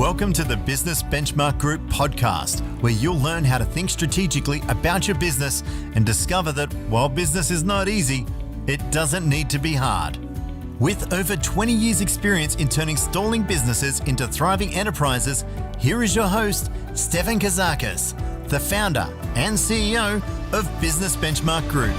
Welcome to the Business Benchmark Group podcast, where you'll learn how to think strategically about your business and discover that while business is not easy, it doesn't need to be hard. With over 20 years experience in turning stalling businesses into thriving enterprises, here is your host, Steph Kazakis, the founder and CEO of Business Benchmark Group.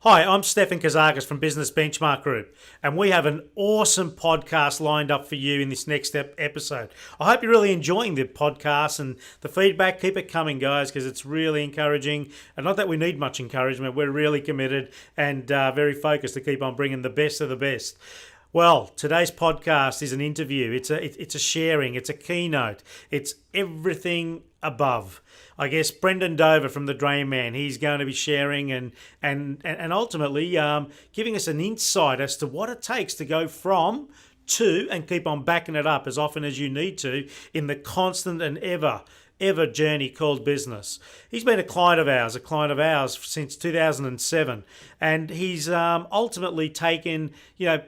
Hi, I'm Steph Kazakis from Business Benchmark Group, and we have an awesome podcast lined up for you in this next episode. I hope you're really enjoying the podcast and the feedback. Keep it coming, guys, because it's really encouraging. And not that we need much encouragement, we're really committed and very focused to keep on bringing the best of the best. Well, today's podcast is an interview. It's a sharing. It's a keynote. It's everything above. I guess Brendan Dover from the Drain Man, he's going to be sharing and ultimately giving us an insight as to what it takes to go from to and keep on backing it up as often as you need to in the constant and ever journey called business. He's been a client of ours since 2007, and he's ultimately taken,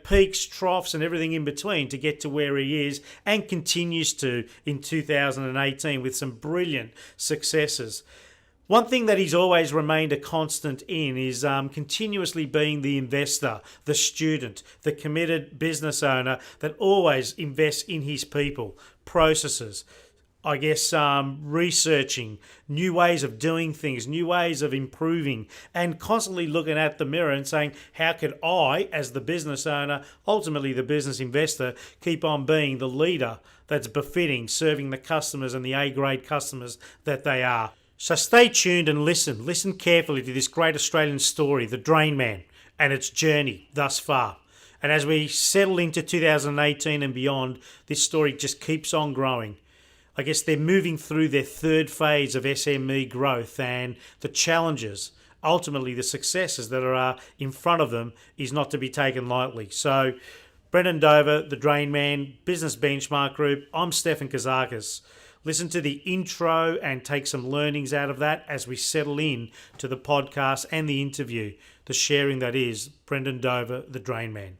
peaks, troughs and everything in between to get to where he is, and continues to in 2018 with some brilliant successes. One thing that he's always remained a constant in is continuously being the investor, the student, the committed business owner that always invests in his people, processes, researching new ways of doing things, new ways of improving, and constantly looking at the mirror and saying, how could I, as the business owner, ultimately the business investor, keep on being the leader that's befitting, serving the customers and the A-grade customers that they are. So stay tuned and listen. Listen carefully to this great Australian story, the Drain Man, and its journey thus far. And as we settle into 2018 and beyond, this story just keeps on growing. I guess they're moving through their third phase of SME growth, and the challenges, ultimately the successes that are in front of them, is not to be taken lightly. So, Brendan Dover, the Drain Man, Business Benchmark Group, I'm Stephen Kazakis. Listen to the intro and take some learnings out of that as we settle in to the podcast and the interview, the sharing that is Brendan Dover, the Drain Man.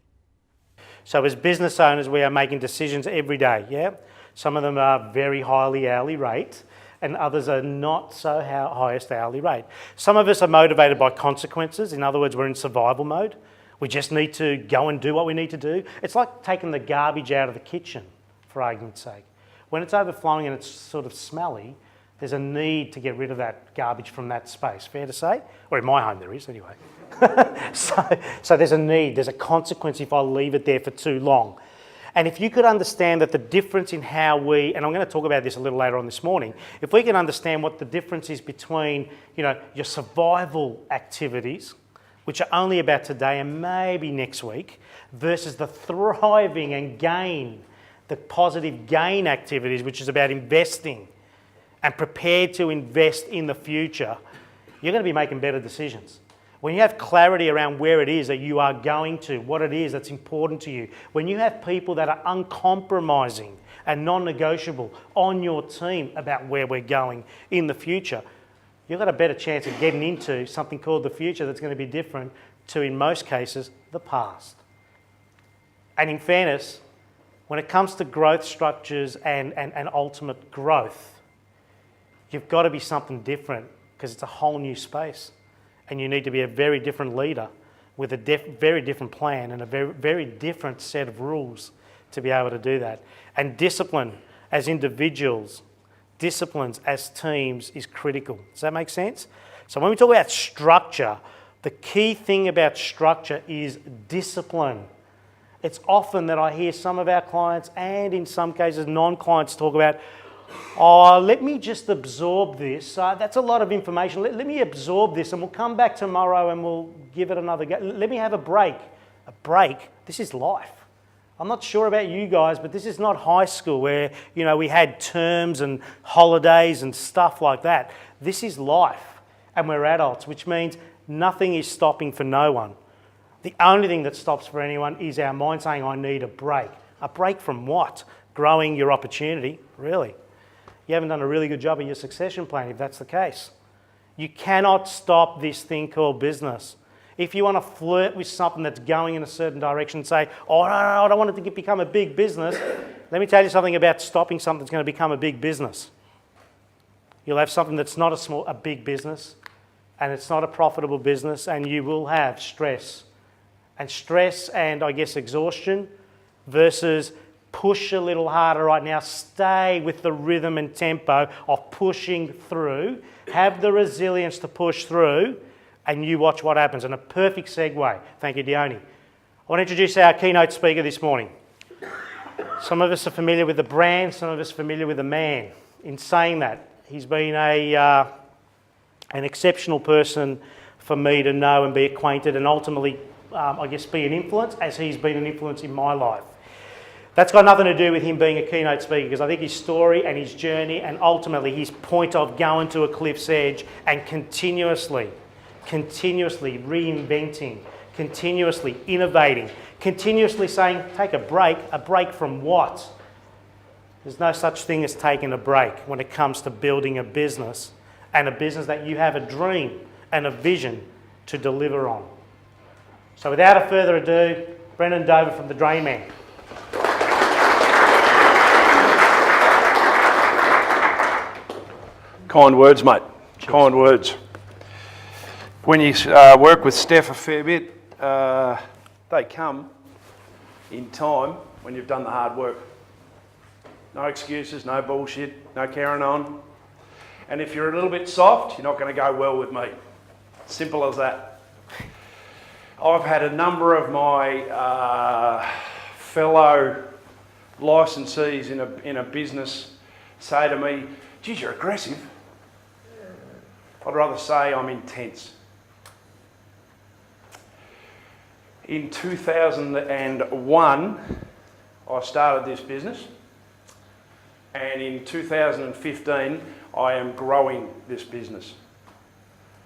So as business owners, we are making decisions every day, yeah? Some of them are very highly hourly rate, and others are not so highest hourly rate. Some of us are motivated by consequences. In other words, we're in survival mode. We just need to go and do what we need to do. It's like taking the garbage out of the kitchen, for argument's sake. When it's overflowing and it's sort of smelly, there's a need to get rid of that garbage from that space. Fair to say? Or in my home there is, anyway. So there's a need, there's a consequence if I leave it there for too long. And if you could understand that the difference in how we, and I'm going to talk about this a little later on this morning, if we can understand what the difference is between, your survival activities, which are only about today and maybe next week, versus the thriving and the positive gain activities, which is about investing and prepared to invest in the future, you're going to be making better decisions. When you have clarity around where it is that you are going to, what it is that's important to you, when you have people that are uncompromising and non-negotiable on your team about where we're going in the future, you've got a better chance of getting into something called the future that's going to be different to, in most cases, the past. And in fairness, when it comes to growth structures and ultimate growth, you've got to be something different because it's a whole new space. And you need to be a very different leader with a very different plan and a very, very different set of rules to be able to do that. And discipline as individuals, disciplines as teams is critical. Does that make sense? So when we talk about structure, the key thing about structure is discipline. It's often that I hear some of our clients and in some cases non-clients talk about, let me just absorb this. That's a lot of information. Let me absorb this and we'll come back tomorrow and we'll give it another go. Let me have a break. A break? This is life. I'm not sure about you guys, but this is not high school where, we had terms and holidays and stuff like that. This is life and we're adults, which means nothing is stopping for no one. The only thing that stops for anyone is our mind saying, I need a break. A break from what? Growing your opportunity, really. You haven't done a really good job of your succession plan if that's the case. You cannot stop this thing called business. If you want to flirt with something that's going in a certain direction and say, oh, no, I don't want it to become a big business, let me tell you something about stopping something that's going to become a big business. You'll have something that's not a big business, and it's not a profitable business, and you will have stress. And stress and, I guess, exhaustion versus push a little harder right now, stay with the rhythm and tempo of pushing through, have the resilience to push through, and you watch what happens. And a perfect segue, thank you, Dione. I want to introduce our keynote speaker this morning. Some of us are familiar with the brand, some of us are familiar with the man. In saying that, he's been an exceptional person for me to know and be acquainted and ultimately, I guess, be an influence, as he's been an influence in my life. That's got nothing to do with him being a keynote speaker, because I think his story and his journey and ultimately his point of going to a cliff's edge and continuously reinventing, continuously innovating, continuously saying, take a break from what? There's no such thing as taking a break when it comes to building a business, and a business that you have a dream and a vision to deliver on. So without further ado, Brendan Dover from The Drain Man. Kind words, mate. Cheers. Kind words. When you work with Steph a fair bit, they come in time when you've done the hard work. No excuses, no bullshit, no carrying on. And if you're a little bit soft, you're not going to go well with me. Simple as that. I've had a number of my fellow licensees in a business say to me, geez, you're aggressive. I'd rather say I'm intense. In 2001, I started this business, and in 2015, I am growing this business.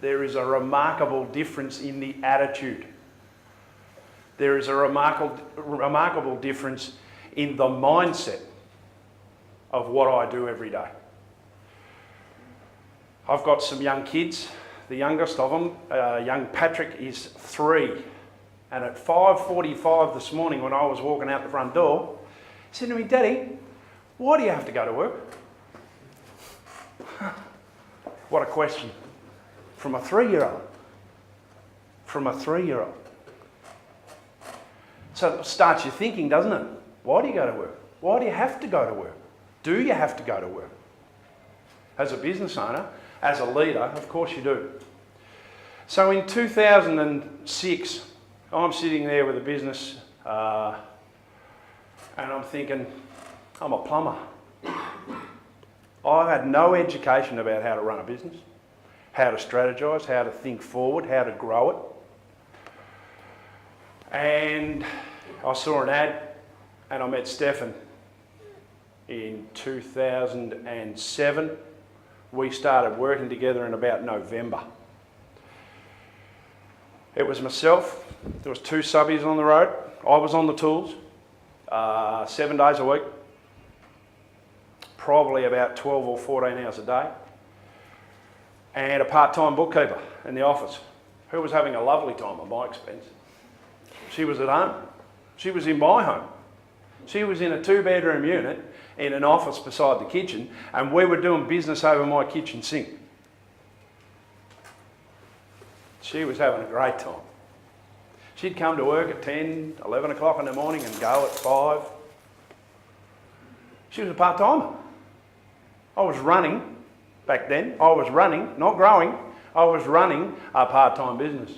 There is a remarkable difference in the attitude. There is a remarkable difference in the mindset of what I do every day. I've got some young kids. The youngest of them, young Patrick, is 3. And at 5:45 this morning when I was walking out the front door, he said to me, Daddy, why do you have to go to work? What a question. From a 3-year-old. From a 3-year-old. So it starts you thinking, doesn't it? Why do you go to work? Why do you have to go to work? Do you have to go to work? As a business owner, as a leader, of course you do. So in 2006, I'm sitting there with a business and I'm thinking, I'm a plumber. I've had no education about how to run a business, how to strategise, how to think forward, how to grow it. And I saw an ad and I met Stephen in 2007. We started working together in about November. It was myself, there was 2 subbies on the road, I was on the tools, 7 days a week, probably about 12 or 14 hours a day, and a part-time bookkeeper in the office, who was having a lovely time at my expense. She was at home, she was in my home, she was in a 2-bedroom unit in an office beside the kitchen, and we were doing business over my kitchen sink. She was having a great time. She'd come to work at 10, 11 o'clock in the morning and go at 5. She was a part-timer. I was running, back then, I was running, not growing, I was running a part-time business.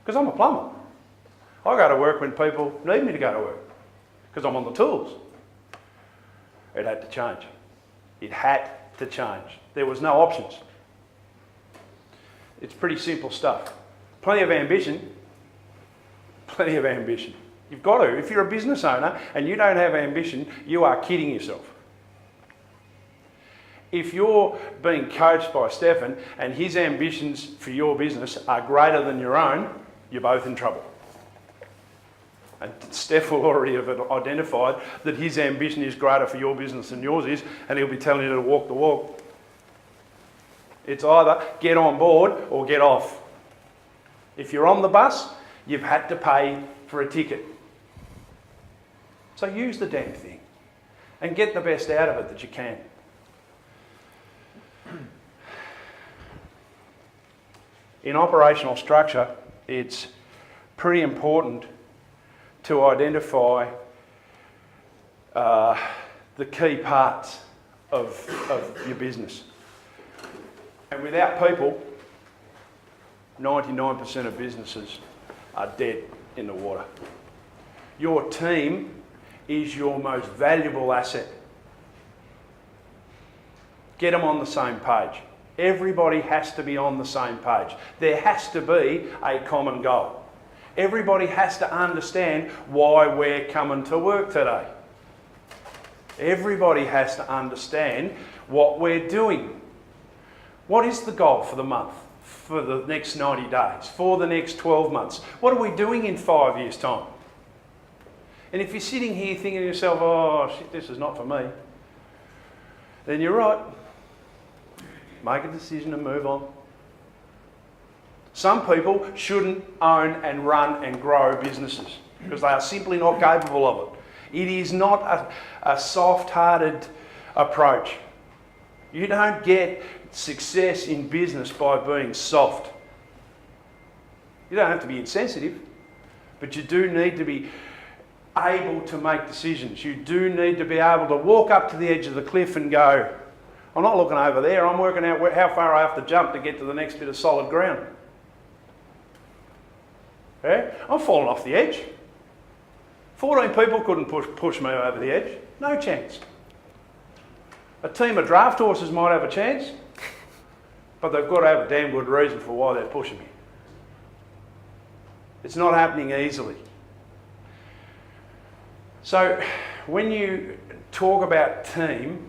Because I'm a plumber. I go to work when people need me to go to work, because I'm on the tools. It had to change. It had to change. There was no options. It's pretty simple stuff. Plenty of ambition. Plenty of ambition. You've got to. If you're a business owner and you don't have ambition, you are kidding yourself. If you're being coached by Stephen and his ambitions for your business are greater than your own, you're both in trouble. And Steph will already have identified that his ambition is greater for your business than yours is, and he'll be telling you to walk the walk. It's either get on board or get off. If you're on the bus, you've had to pay for a ticket. So use the damn thing and get the best out of it that you can. In operational structure, it's pretty important to identify the key parts of your business. And without people, 99% of businesses are dead in the water. Your team is your most valuable asset. Get them on the same page. Everybody has to be on the same page. There has to be a common goal. Everybody has to understand why we're coming to work today. Everybody has to understand what we're doing. What is the goal for the month, for the next 90 days, for the next 12 months? What are we doing in 5 years' time? And if you're sitting here thinking to yourself, oh shit, this is not for me, then you're right. Make a decision and move on. Some people shouldn't own and run and grow businesses because they are simply not capable of it. It is not a soft-hearted approach. You don't get success in business by being soft. You don't have to be insensitive, but you do need to be able to make decisions. You do need to be able to walk up to the edge of the cliff and go, I'm not looking over there, I'm working out how far I have to jump to get to the next bit of solid ground. Yeah? I'm falling off the edge. 14 people couldn't push me over the edge. No chance. A team of draft horses might have a chance, but they've got to have a damn good reason for why they're pushing me. It's not happening easily. So when you talk about team,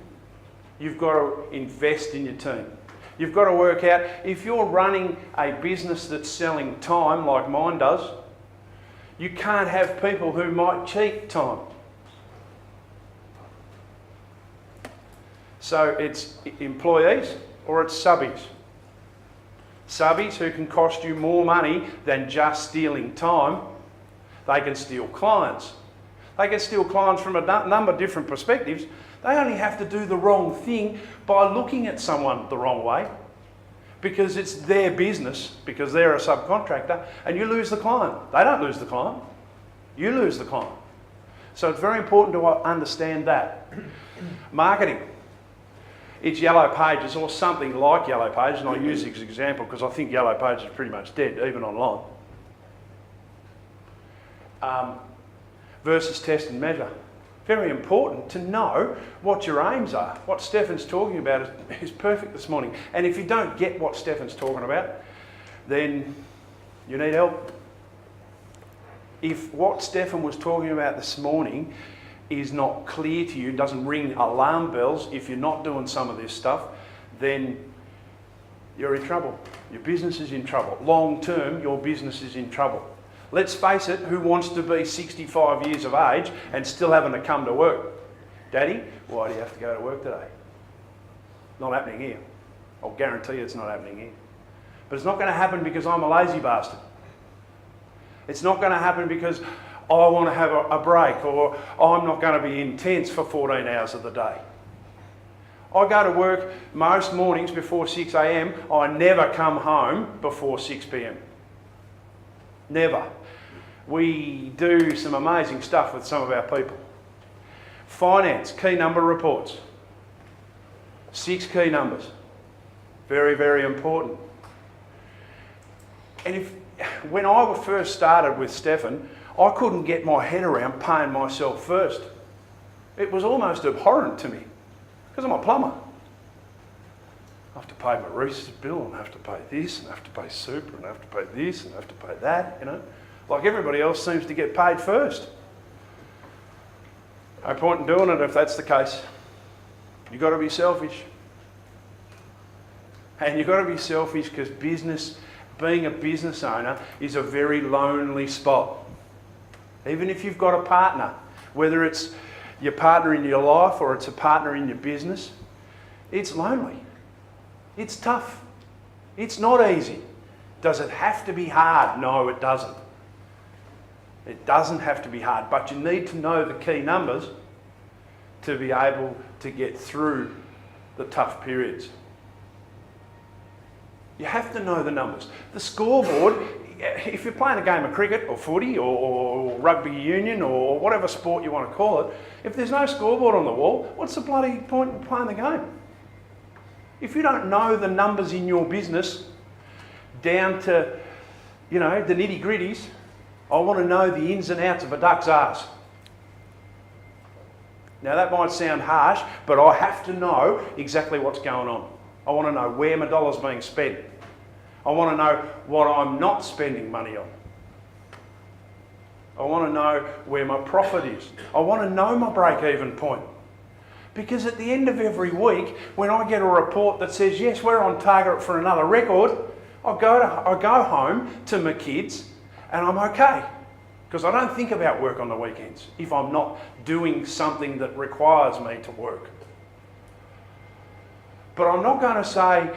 you've got to invest in your team. You've got to work out, if you're running a business that's selling time like mine does, you can't have people who might cheat time. So it's employees or it's subbies. Subbies who can cost you more money than just stealing time. They can steal clients. They can steal clients from a number of different perspectives. They only have to do the wrong thing by looking at someone the wrong way because it's their business, because they're a subcontractor, and you lose the client. They don't lose the client. You lose the client. So it's very important to understand that. Marketing. It's Yellow Pages or something like Yellow Pages, and I use this example because I think Yellow Pages is pretty much dead, even online. Versus test and measure. Very important to know what your aims are. What Stephen's talking about is perfect this morning. And if you don't get what Stephen's talking about, then you need help. If what Stephen was talking about this morning is not clear to you, doesn't ring alarm bells, if you're not doing some of this stuff, then you're in trouble. Your business is in trouble. Long term, your business is in trouble. Let's face it, who wants to be 65 years of age and still having to come to work? Daddy, why do you have to go to work today? Not happening here. I'll guarantee you it's not happening here. But it's not going to happen because I'm a lazy bastard. It's not going to happen because I want to have a break or I'm not going to be intense for 14 hours of the day. I go to work most mornings before 6 a.m. I never come home before 6 p.m. Never. We do some amazing stuff with some of our people. Finance, key number reports. 6 key numbers. Very, very important. And when I first started with Stephen, I couldn't get my head around paying myself first. It was almost abhorrent to me because I'm a plumber. I have to pay my Reese's bill and I have to pay this and I have to pay super and I have to pay this and I have to pay that, you know. Like everybody else seems to get paid first. No point in doing it if that's the case. You've got to be selfish. And you've got to be selfish because being a business owner is a very lonely spot. Even if you've got a partner, whether it's your partner in your life or it's a partner in your business, it's lonely. It's tough. It's not easy. Does it have to be hard? No, it doesn't. It doesn't have to be hard, but you need to know the key numbers to be able to get through the tough periods. You have to know the numbers. The scoreboard, if you're playing a game of cricket or footy or rugby union or whatever sport you want to call it, if there's no scoreboard on the wall, what's the bloody point in playing the game? If you don't know the numbers in your business down to, the nitty-gritties, I want to know the ins and outs of a duck's arse. Now that might sound harsh, but I have to know exactly what's going on. I want to know where my dollar's being spent. I want to know what I'm not spending money on. I want to know where my profit is. I want to know my break-even point. Because at the end of every week, when I get a report that says, yes, we're on target for another record, I go home to my kids and I'm okay. Because I don't think about work on the weekends if I'm not doing something that requires me to work. But I'm not going to say,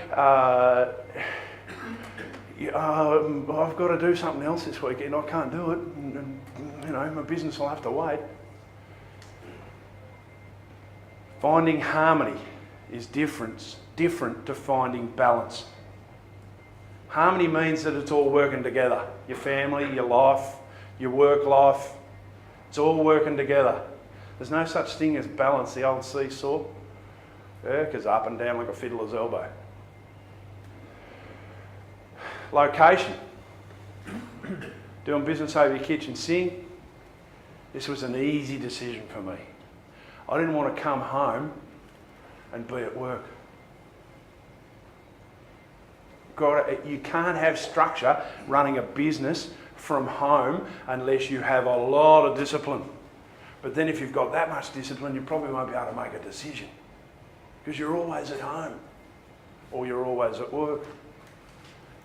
I've got to do something else this weekend, I can't do it, and my business will have to wait. Finding harmony is different to finding balance. Harmony means that it's all working together. Your family, your life, your work life, it's all working together. There's no such thing as balance, the old seesaw. Yeah, because up and down like a fiddler's elbow. Location. Doing business over your kitchen sink. This was an easy decision for me. I didn't want to come home and be at work. You can't have structure running a business from home unless you have a lot of discipline. But then if you've got that much discipline, you probably won't be able to make a decision because you're always at home or you're always at work.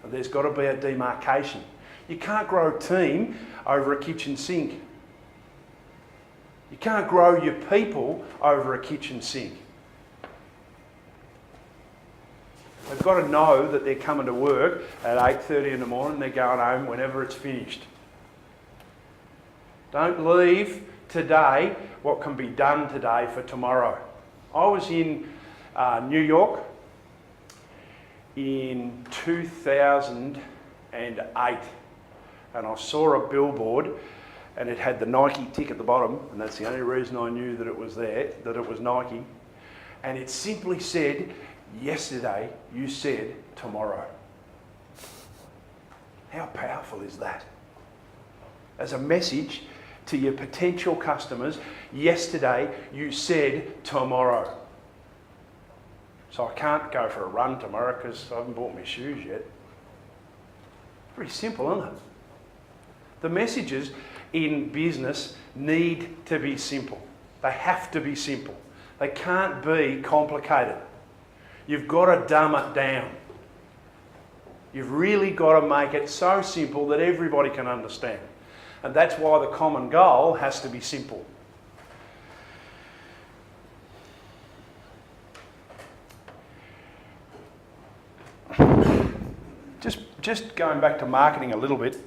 And there's got to be a demarcation. You can't grow a team over a kitchen sink. You can't grow your people over a kitchen sink. They've got to know that they're coming to work at 8:30 in the morning, they're going home whenever it's finished. Don't leave today what can be done today for tomorrow. I was in New York in 2008 and I saw a billboard and it had the Nike tick at the bottom, and that's the only reason I knew that it was there, that it was Nike. And it simply said, yesterday you said tomorrow. How powerful is that? As a message to your potential customers, yesterday you said tomorrow. So I can't go for a run tomorrow because I haven't bought my shoes yet. Pretty simple, isn't it? The messages in business need to be simple. They have to be simple. They can't be complicated. You've got to dumb it down. You've really got to make it so simple that everybody can understand. And that's why the common goal has to be simple. Just going back to marketing a little bit,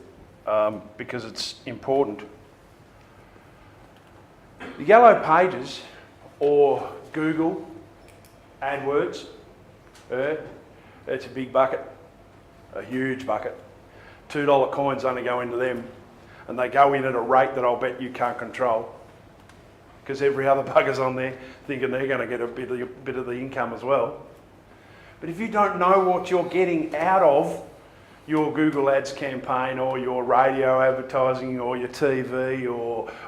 because it's important. The yellow pages or Google AdWords, it's a big bucket, a huge bucket. $2 coins only go into them, and they go in at a rate that I'll bet you can't control, because every other bugger's on there thinking they're going to get a bit of the income as well. But if you don't know what you're getting out of your Google Ads campaign or your radio advertising or your TV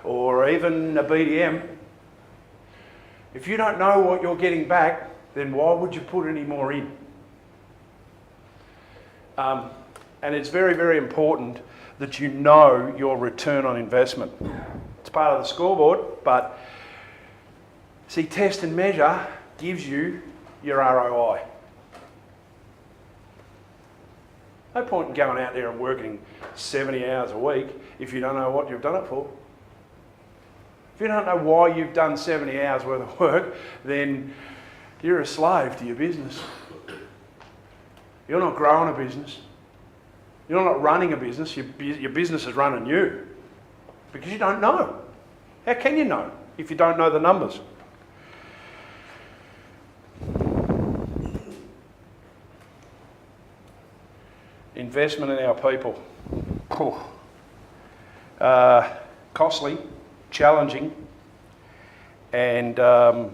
or even a BDM, if you don't know what you're getting back, then why would you put any more in? And it's very, very important that you know your return on investment. It's part of the scoreboard, but see, test and measure gives you your ROI. No point in going out there and working 70 hours a week if you don't know what you've done it for. If you don't know why you've done 70 hours worth of work, then you're a slave to your business. You're not growing a business. You're not running a business, your business is running you. Because you don't know. How can you know if you don't know the numbers? Investment in our people. Costly, challenging, and a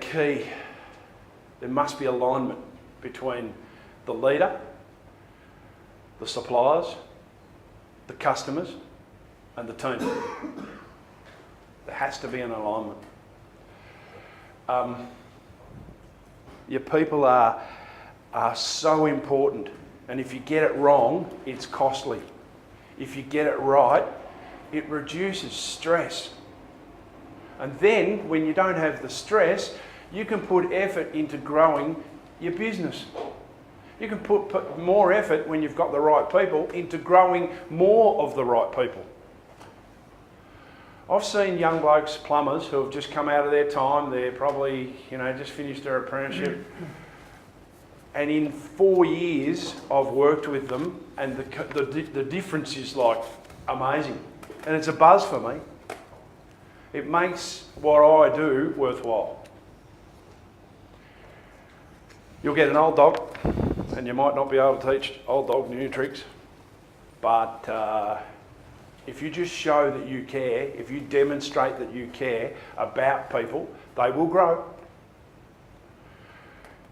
key. There must be alignment between the leader, the suppliers, the customers, and the team. There has to be an alignment. Your people are so important, and if you get it wrong, it's costly. If you get it right, it reduces stress. And then, when you don't have the stress, you can put effort into growing your business. You can put more effort when you've got the right people into growing more of the right people. I've seen young blokes, plumbers, who have just come out of their time. They're probably, just finished their apprenticeship. And in 4 years, I've worked with them, and the difference is like amazing. And it's a buzz for me. It makes what I do worthwhile. You'll get an old dog, and you might not be able to teach old dog new tricks, but if you just show that you care, if you demonstrate that you care about people, they will grow.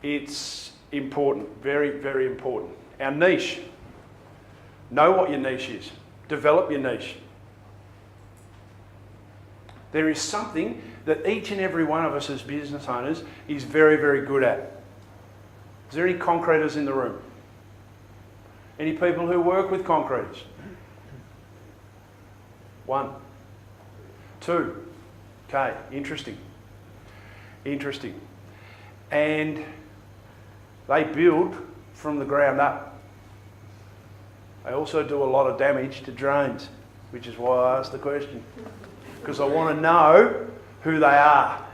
It's important, very, very important. Our niche. Know what your niche is. Develop your niche. There is something that each and every one of us as business owners is very, very good at. Is there any concreters in the room? Any people who work with concreters? 1, 2. Okay, interesting. And they build from the ground up. They also do a lot of damage to drains, which is why I asked the question. Because I want to know who they are,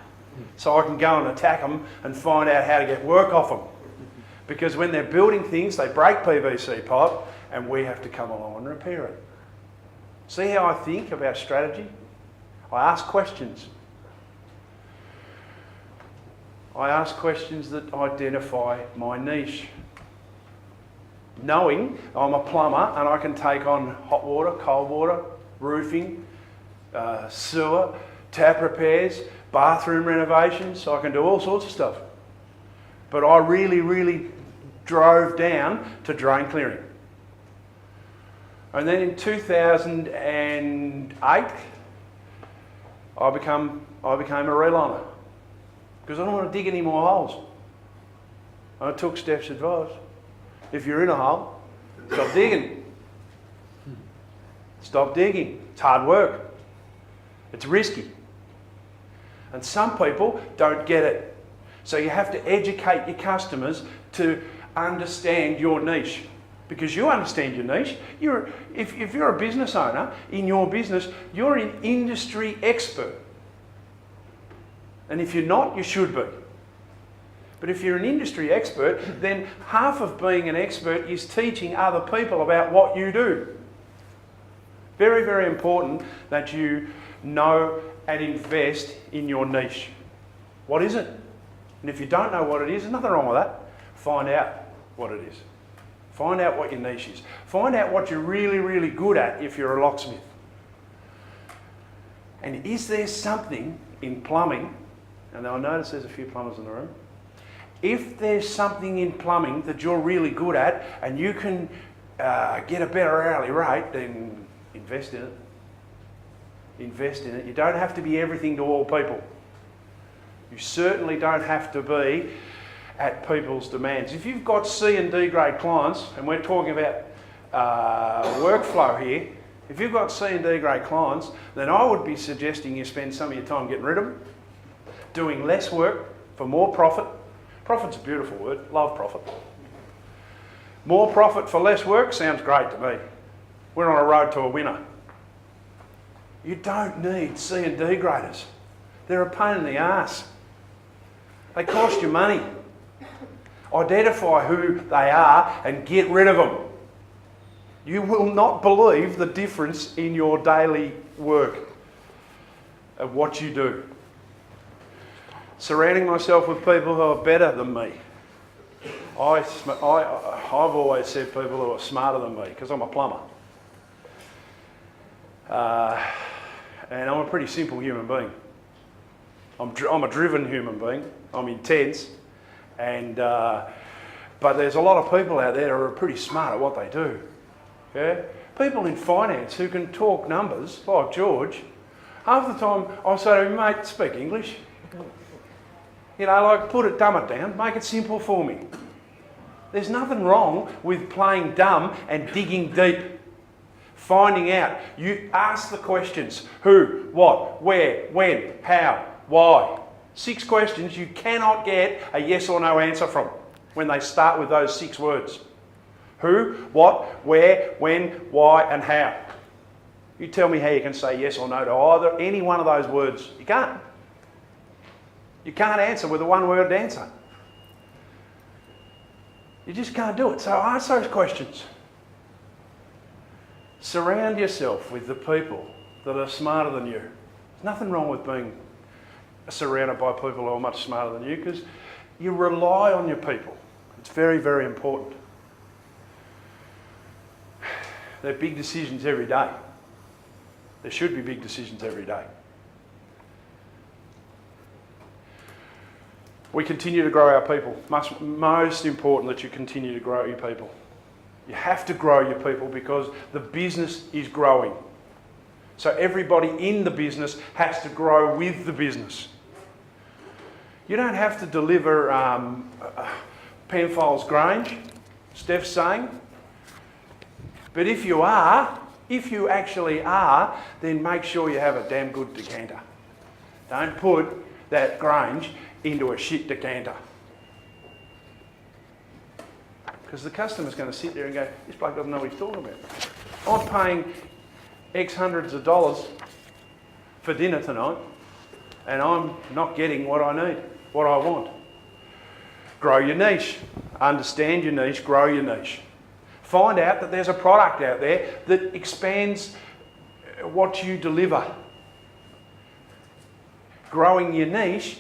so I can go and attack them and find out how to get work off them. Because when they're building things, they break PVC pipe, and we have to come along and repair it. See how I think about strategy? I ask questions. I ask questions that identify my niche. Knowing I'm a plumber and I can take on hot water, cold water, roofing, sewer, tap repairs, bathroom renovations, so I can do all sorts of stuff. But I really, really drove down to drain clearing. And then in 2008, I became a reliner because I don't want to dig any more holes. And I took Steph's advice. If you're in a hole, stop digging. Stop digging. It's hard work. It's risky. And some people don't get it. So you have to educate your customers to understand your niche. Because you understand your niche. If you're a business owner, in your business, you're an industry expert. And if you're not, you should be. But if you're an industry expert, then half of being an expert is teaching other people about what you do. Very, very important that you know and invest in your niche. What is it? And if you don't know what it is, there's nothing wrong with that. Find out what it is. Find out what your niche is. Find out what you're really, really good at if you're a locksmith. And is there something in plumbing, and I notice there's a few plumbers in the room, if there's something in plumbing that you're really good at and you can get a better hourly rate, then invest in it. Invest in it. You don't have to be everything to all people. You certainly don't have to be at people's demands. If you've got C and D grade clients, and we're talking about workflow here, if you've got C and D grade clients, then I would be suggesting you spend some of your time getting rid of them, doing less work for more profit. Profit's a beautiful word, love profit. More profit for less work sounds great to me. We're on a road to a winner. You don't need C and D graders. They're a pain in the arse. They cost you money. Identify who they are and get rid of them. You will not believe the difference in your daily work of what you do. Surrounding myself with people who are better than me. I've always said people who are smarter than me because I'm a plumber. And I'm a pretty simple human being. I'm a driven human being. I'm intense. But there's a lot of people out there who are pretty smart at what they do. Yeah? People in finance who can talk numbers, like George, half the time I say to him, mate, speak English. You know, like dumb it down, make it simple for me. There's nothing wrong with playing dumb and digging deep. Finding out. You ask the questions. Who, what, where, when, how, why. 6 questions you cannot get a yes or no answer from when they start with those 6 words. Who, what, where, when, why and how. You tell me how you can say yes or no to any one of those words. You can't. You can't answer with a one-word answer. You just can't do it. So ask those questions. Surround yourself with the people that are smarter than you. There's nothing wrong with being surrounded by people who are much smarter than you because you rely on your people. It's very, very important. They're big decisions every day. There should be big decisions every day. We continue to grow our people. Most important that you continue to grow your people. You have to grow your people because the business is growing. So everybody in the business has to grow with the business. You don't have to deliver Penfolds Grange, Steph's saying. But if you actually are, then make sure you have a damn good decanter. Don't put that Grange into a shit decanter. Because the customer's going to sit there and go, this bloke doesn't know what he's talking about. I'm paying X hundreds of dollars for dinner tonight and I'm not getting what I need, what I want. Grow your niche. Understand your niche, grow your niche. Find out that there's a product out there that expands what you deliver. Growing your niche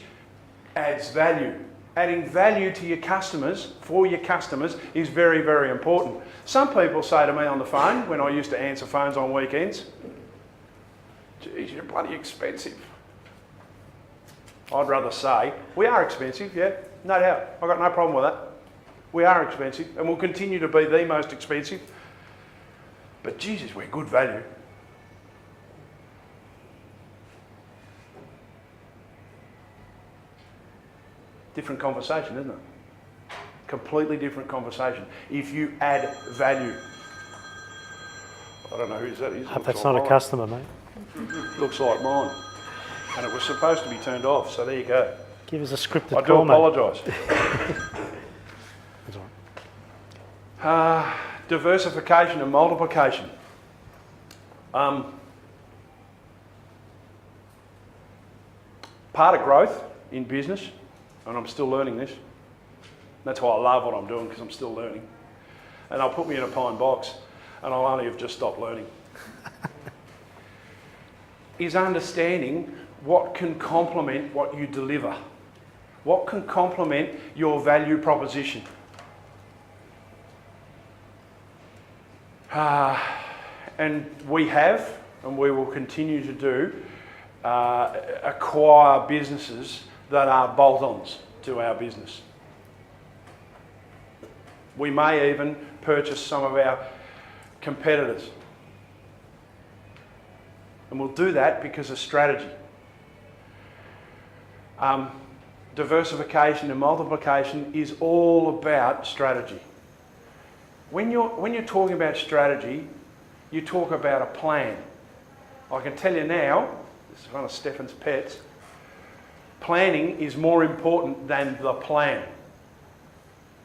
adds value. Adding value to your customers, for your customers, is very, very important. Some people say to me on the phone, when I used to answer phones on weekends, geez, you're bloody expensive. I'd rather say, we are expensive, yeah, no doubt. I've got no problem with that. We are expensive and we'll continue to be the most expensive. But Jesus, we're good value. Different conversation, isn't it? Completely different conversation. If you add value. I don't know whose that is. That's not a customer, mate. Looks like mine. And it was supposed to be turned off, so there you go. Give us a scripted I do apologise. That's all right. Diversification and multiplication. Part of growth in business, and I'm still learning this. That's why I love what I'm doing, because I'm still learning. And they'll put me in a pine box, and I'll only have just stopped learning. Is understanding what can complement what you deliver. What can complement your value proposition. And we have, and we will continue to do, acquire businesses that are bolt-ons to our business. We may even purchase some of our competitors. And we'll do that because of strategy. Diversification and multiplication is all about strategy. When you're talking about strategy, you talk about a plan. I can tell you now, this is one of Stephen's pets, planning is more important than the plan.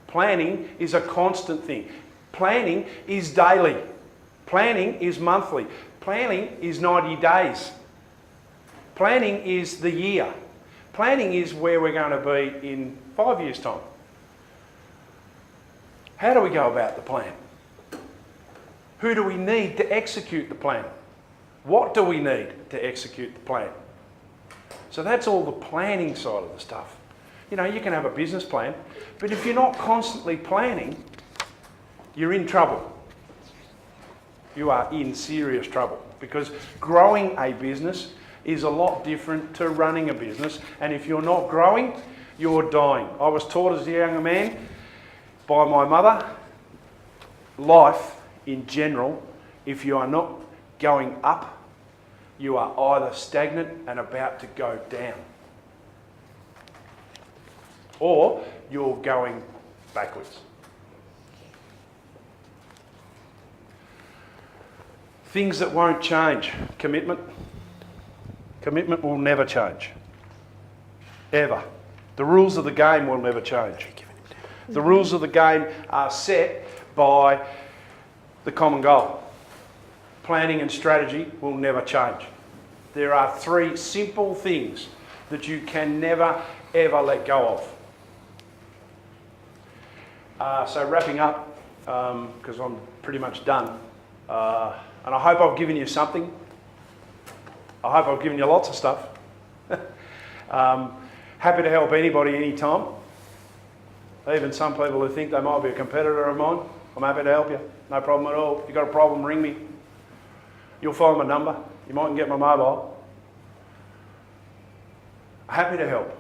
Planning is a constant thing. Planning is daily. Planning is monthly. Planning is 90 days. Planning is the year. Planning is where we're going to be in 5 years' time. How do we go about the plan? Who do we need to execute the plan? What do we need to execute the plan? So that's all the planning side of the stuff. You know, you can have a business plan, but if you're not constantly planning, you're in trouble. You are in serious trouble, because growing a business is a lot different to running a business, and if you're not growing, you're dying. I was taught as a younger man by my mother, life in general, if you are not going up, you are either stagnant and about to go down, or you're going backwards. Things that won't change. Commitment. Commitment will never change. Ever. The rules of the game will never change. The rules of the game are set by the common goal. Planning and strategy will never change. There are 3 simple things that you can never, ever let go of. So wrapping up, because I'm pretty much done, and I hope I've given you something. I hope I've given you lots of stuff. Happy to help anybody anytime. Even some people who think they might be a competitor of mine, I'm happy to help you. No problem at all. If you've got a problem, ring me. You'll find my number. You mightn't get my mobile. Happy to help.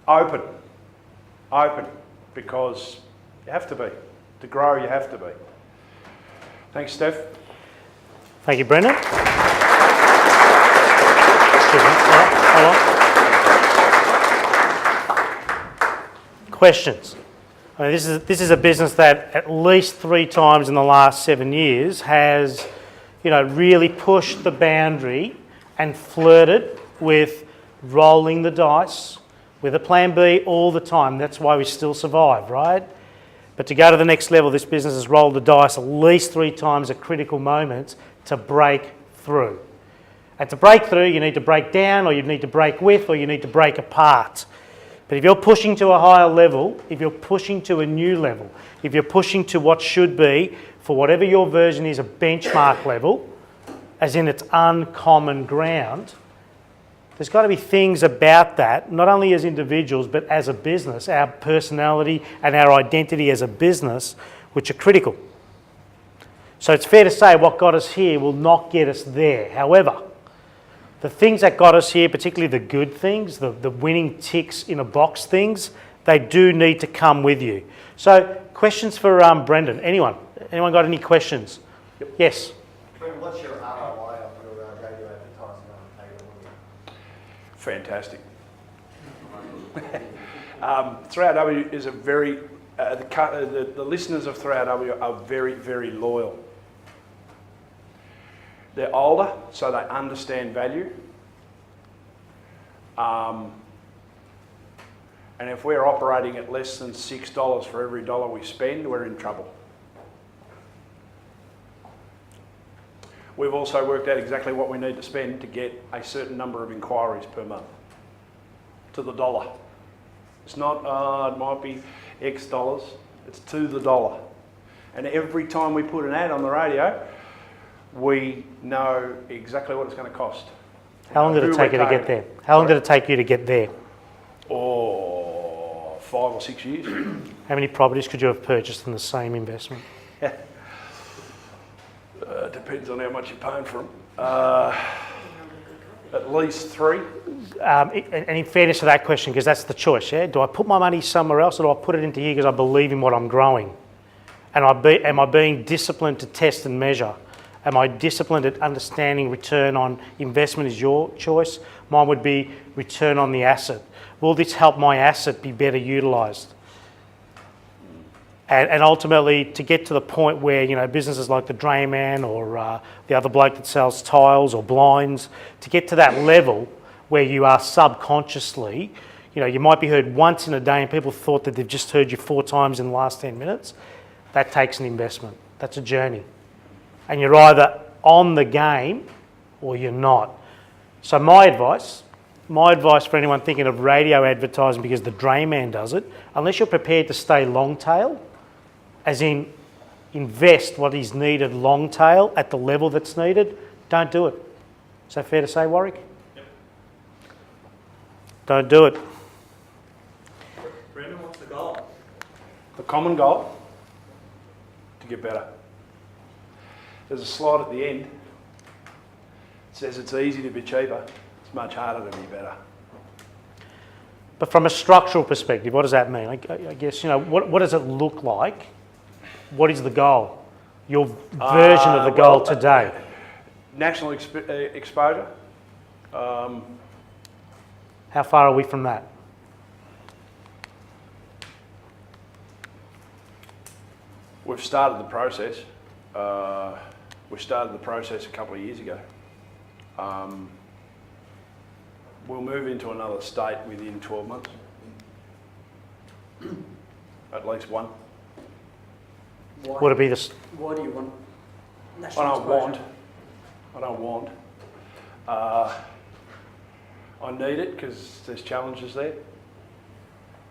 Open. Open. Because you have to be. To grow, you have to be. Thanks, Steph. Thank you, Brendan. Questions? I mean, this is a business that at least 3 times in the last 7 years has, really pushed the boundary and flirted with rolling the dice with a plan B all the time. That's why we still survive, right? But to go to the next level, this business has rolled the dice at least 3 times at critical moments to break through. And to break through, you need to break down, or you need to break with, or you need to break apart. But if you're pushing to a higher level, if you're pushing to a new level, if you're pushing to what should be, for whatever your version is, a benchmark level, as in it's uncommon ground, there's got to be things about that, not only as individuals, but as a business, our personality and our identity as a business, which are critical. So it's fair to say what got us here will not get us there. However, the things that got us here, particularly the good things, the winning ticks in a box things, they do need to come with you. So questions for Brendan? Anyone got any questions? Yep. Yes? Brendan, what's your ROI on your radio advertising on paid? Fantastic. 3RW is a very, the listeners of 3RW are very, very loyal. They're older, so they understand value. And if we're operating at less than $6 for every dollar we spend, we're in trouble. We've also worked out exactly what we need to spend to get a certain number of inquiries per month, to the dollar. It's not, it might be X dollars, it's to the dollar. And every time we put an ad on the radio, we know exactly what it's going to cost. How long did it take you to get there? How long did it take you to get there? Oh, 5 or 6 years. How many properties could you have purchased in the same investment? Depends on how much you're paying for them. At least 3. And in fairness to that question, because that's the choice, yeah? Do I put my money somewhere else, or do I put it into here because I believe in what I'm growing? And am I being disciplined to test and measure? Am I disciplined at understanding return on investment is your choice? Mine would be return on the asset. Will this help my asset be better utilised? And ultimately, to get to the point where, businesses like the drayman or the other bloke that sells tiles or blinds, to get to that level where you are subconsciously, you might be heard once in a day and people thought that they've just heard you 4 times in the last 10 minutes. That takes an investment. That's a journey. And you're either on the game or you're not. So my advice for anyone thinking of radio advertising because the drayman does it, unless you're prepared to stay long tail, as in invest what is needed long tail at the level that's needed, don't do it. Is that fair to say, Warwick? Yep. Don't do it. Brendan, what's the goal? The common goal, to get better. There's a slide at the end. It says it's easy to be cheaper. It's much harder to be better. But from a structural perspective, what does that mean? I guess, what does it look like? What is the goal? Your version of the goal today? National exposure. How far are we from that? We've started the process. We started the process a couple of years ago. We'll move into another state within 12 months. At least one. Why, Would it be this? why do you want I national don't exposure? want. I need it because there's challenges there.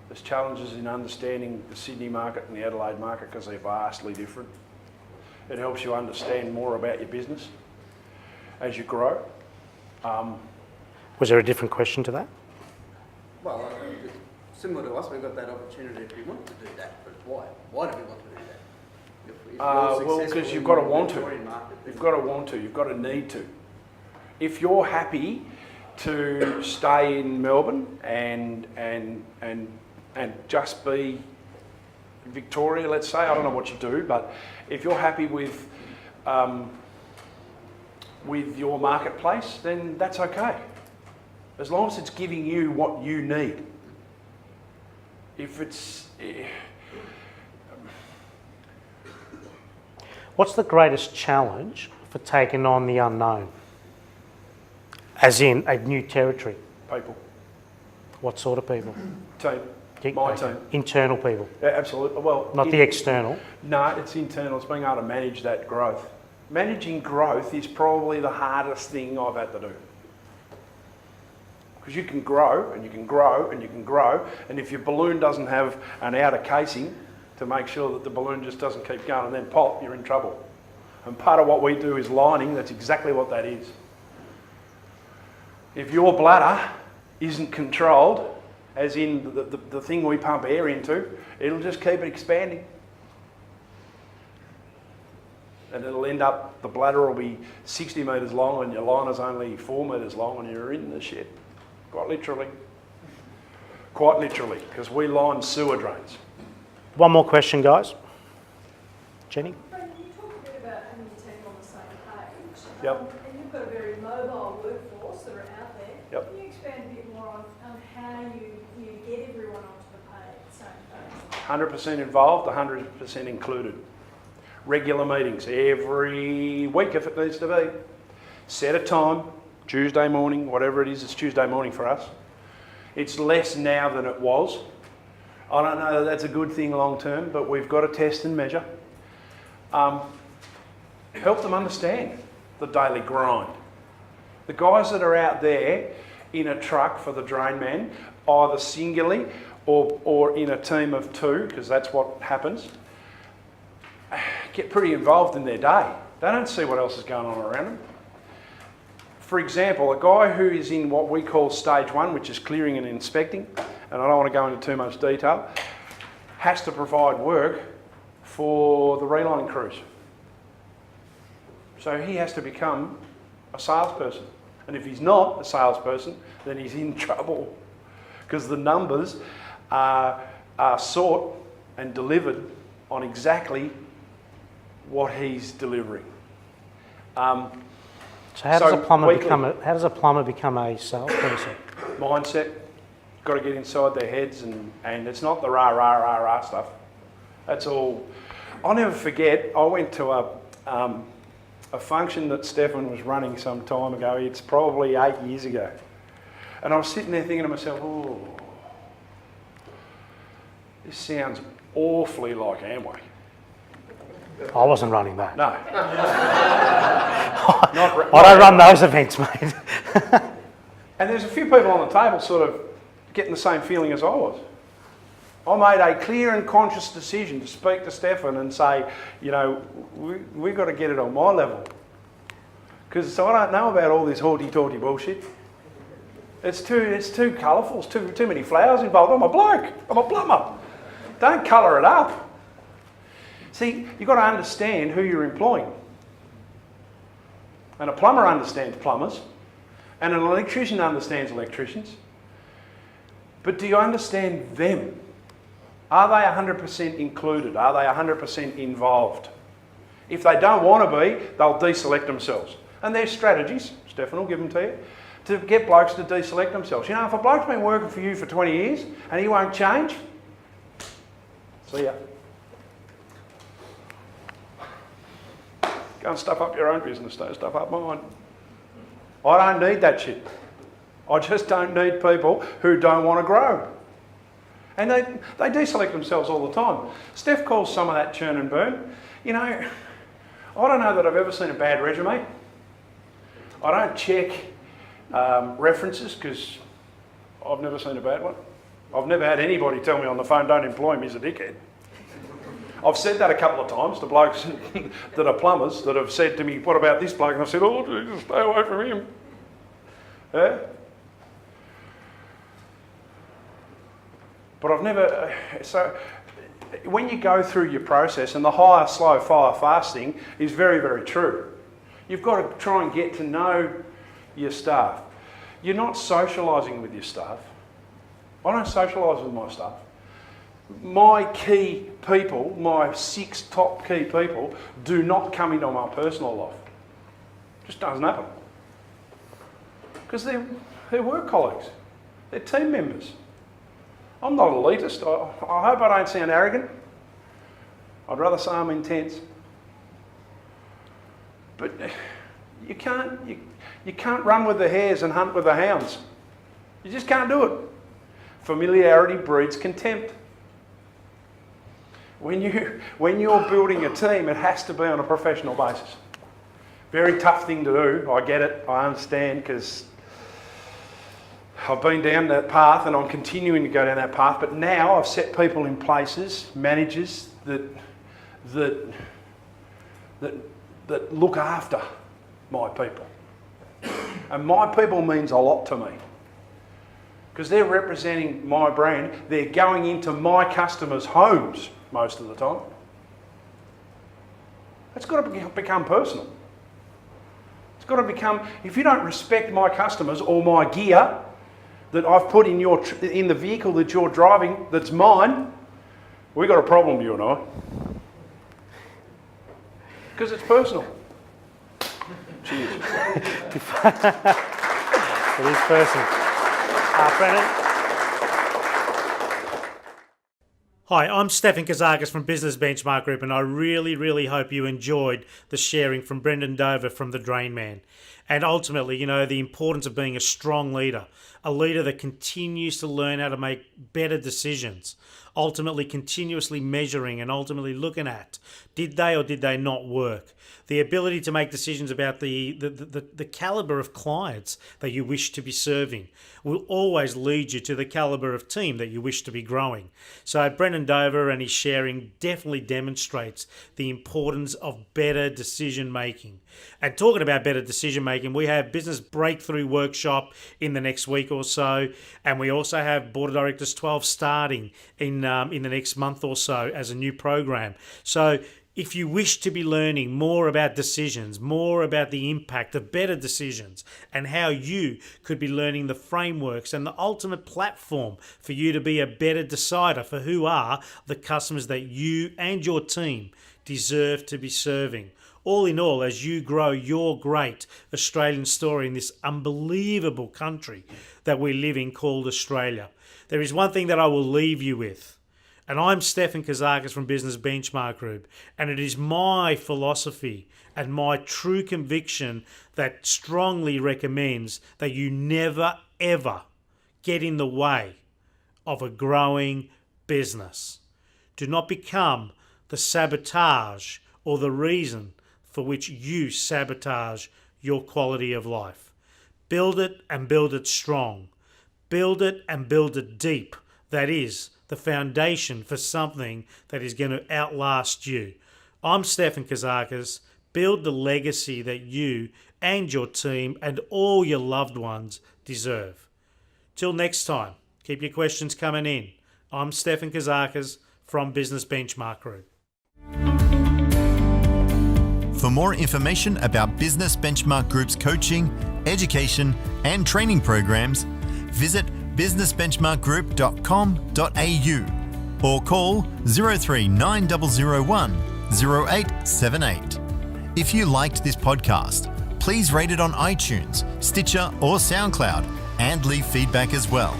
There's challenges in understanding the Sydney market and the Adelaide market because they're vastly different. It helps you understand more about your business as you grow. Was there a different question to that? Well, similar to us, we've got that opportunity if we want to do that, but why? Why do we want to do that? If Well, you're because successful you've got to in the want to. Victorian market, You've got to want to. You've got to need to. If you're happy to stay in Melbourne and just be Victoria, let's say, I don't know what you do, but if you're happy with your marketplace, then that's okay. As long as it's giving you what you need. If it's... What's the greatest challenge for taking on the unknown? As in a new territory? people, What sort of people? team, my team. Internal people, Yeah, absolutely. Well, not the external. No, it's internal. It's being able to manage that growth. Managing growth is probably the hardest thing I've had to do. Because you can grow and you can grow and you can grow, and if your balloon doesn't have an outer casing to make sure that the balloon just doesn't keep going and then pop, you're in trouble. And part of what we do is lining. That's exactly what that is. If your bladder isn't controlled, as in the thing we pump air into, it'll just keep expanding. And it'll end up, the bladder will be 60 metres long and your liner's only 4 metres long and you're in the shit. Quite literally. Quite literally, because we line sewer drains. One more question, guys. Jenny? Brendan, you talked a bit about having your team on the same page. Yep. And you've got a very mobile workforce that are out there. Yep. Can you expand a bit more on how you get everyone onto the same page? 100% involved, 100% included. Regular meetings every week if it needs to be. Set a time, Tuesday morning, whatever it is, it's Tuesday morning for us. It's less now than it was. I don't know that that's a good thing long term, but we've got to test and measure. Help them understand the daily grind. The guys that are out there in a truck for the drain man, either singularly or in a team of two, because that's what happens, get pretty involved in their day. They don't see what else is going on around them. For example, a guy who is in what we call stage one, which is clearing and inspecting, and I don't want to go into too much detail, has to provide work for the relining crews. So he has to become a salesperson. And if he's not a salesperson, then he's in trouble because the numbers are sought and delivered on exactly what he's delivering. So how does a plumber weekly become a salesperson? Mindset, got to get inside their heads, and it's not the rah stuff. That's all. I'll never forget, I went to a function that Stephen was running some time ago. It's probably 8 years ago. And I was sitting there thinking to myself, oh, this sounds awfully like Amway. I wasn't running that. No. I don't run those events, mate. And there's a few people on the table sort of getting the same feeling as I was. I made a clear and conscious decision to speak to Stefan and say, you know, we've got to get it on my level. Because I don't know about all this horty-torty bullshit. It's too colourful, it's too many flowers involved. I'm a bloke, I'm a plumber. Don't colour it up. See, you've got to understand who you're employing. And a plumber understands plumbers, and an electrician understands electricians. But do you understand them? Are they 100% included? Are they 100% involved? If they don't want to be, they'll deselect themselves. And there's strategies, Stefan will give them to you, to get blokes to deselect themselves. You know, if a bloke's been working for you for 20 years and he won't change, see ya. Go and stuff up your own business, don't stuff up mine. I don't need that shit. I just don't need people who don't want to grow. And they deselect themselves all the time. Steph calls some of that churn and burn. You know, I don't know that I've ever seen a bad resume. I don't check references because I've never seen a bad one. I've never had anybody tell me on the phone, don't employ him, he's a dickhead. I've said that a couple of times to blokes that are plumbers that have said to me, what about this bloke? And I've said, oh, Jesus, stay away from him. Yeah? But I've never, so when you go through your process, and the hire, slow, fire, fasting is very, very true. You've got to try and get to know your staff. You're not socialising with your staff. I don't socialise with my staff. My key people, my 6 top key people, do not come into my personal life. Just doesn't happen. Because they're work colleagues. They're team members. I'm not elitist. I hope I don't sound arrogant. I'd rather say I'm intense. But you can't run with the hares and hunt with the hounds. You just can't do it. Familiarity breeds contempt. When you're building a team, it has to be on a professional basis. Very tough thing to do. I get it. I understand because I've been down that path and I'm continuing to go down that path. But now I've set people in places, managers that look after my people. And my people means a lot to me. Because they're representing my brand. They're going into my customers' homes most of the time. It's got to become personal. It's got to become, if you don't respect my customers or my gear that I've put in the vehicle that you're driving that's mine, we've got a problem, you and I. Because it's personal. Cheers. It is personal. Brennan? Hi, I'm Stephen Kazakis from Business Benchmark Group, and I really, really hope you enjoyed the sharing from Brendan Dover from The Drain Man. And ultimately, you know, the importance of being a strong leader, a leader that continues to learn how to make better decisions, ultimately continuously measuring and ultimately looking at, did they or did they not work? The ability to make decisions about the caliber of clients that you wish to be serving will always lead you to the caliber of team that you wish to be growing. So Brendan Dover and his sharing definitely demonstrates the importance of better decision making. And talking about better decision making, we have Business Breakthrough Workshop in the next week or so, and we also have Board of Directors 12 starting in the next month or so as a new program. So if you wish to be learning more about decisions, more about the impact of better decisions and how you could be learning the frameworks and the ultimate platform for you to be a better decider for who are the customers that you and your team deserve to be serving. All in all, as you grow your great Australian story in this unbelievable country that we live in called Australia, there is one thing that I will leave you with. And I'm Stephen Kazakis from Business Benchmark Group, and it is my philosophy and my true conviction that strongly recommends that you never, ever get in the way of a growing business. Do not become the sabotage or the reason for which you sabotage your quality of life. Build it and build it strong. Build it and build it deep. That is the foundation for something that is going to outlast you. I'm Stephen Kazakis. Build the legacy that you and your team and all your loved ones deserve. Till next time, keep your questions coming in. I'm Stephen Kazakis from Business Benchmark Group. For more information about Business Benchmark Group's coaching, education, and training programs, visit businessbenchmarkgroup.com.au or call 039001 0878. If you liked this podcast, please rate it on iTunes, Stitcher, or SoundCloud and leave feedback as well.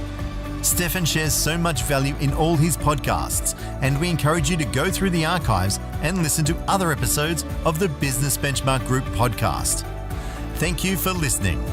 Stephen shares so much value in all his podcasts, and we encourage you to go through the archives and listen to other episodes of the Business Benchmark Group podcast. Thank you for listening.